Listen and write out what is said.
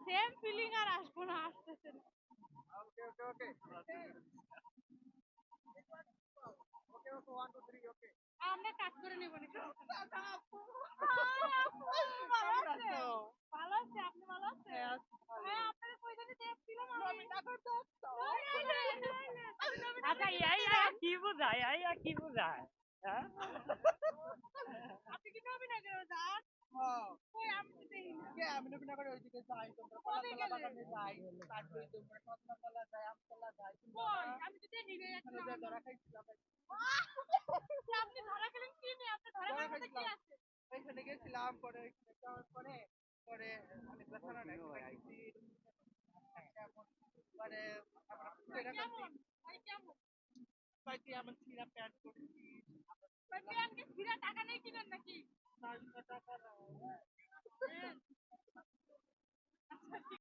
Same feeling আর আসবো না, আসতেছে না। আমরা কাজ করে নেবো নাকি? ভালো আছে, আপনি ভালো আছেন? হ্যাঁ, আপনাদের কই জানি দেখছিলাম আমি। আচ্ছা কি বোঝায় কি বোঝায়? আপনি কি নবীনগরে যান? কই আমি তো দেখি না। আমি নবীনগরে ওইদিকে যাই, তোমরা কলা বাগানে যাই, তারপরে তোমরা কদমা কলা যাই, আমতলা যাই, কই আমি তো দেখি না এখন তোমরা ধরা খাইছিলাম, আপনি ধরা খেলেন কি নিয়ে? আপনি ধরা ধরা খাওয়ার মধ্যে কি খাইছিলাম, আছে? ওইখানে গেছিলাম, পরে ওইখানে যাওয়ার পরে পরে অনেক ব্যথা না খাইছি, পরে আমরা ভাই কেমন? ভাই কেমন? পাইছি, আমার ছিঁড়া প্যান্ট করছি, ভাই প্যান্টকে ছিঁড়া টাকা নেই কিনেন নাকি? 400 টাকা না,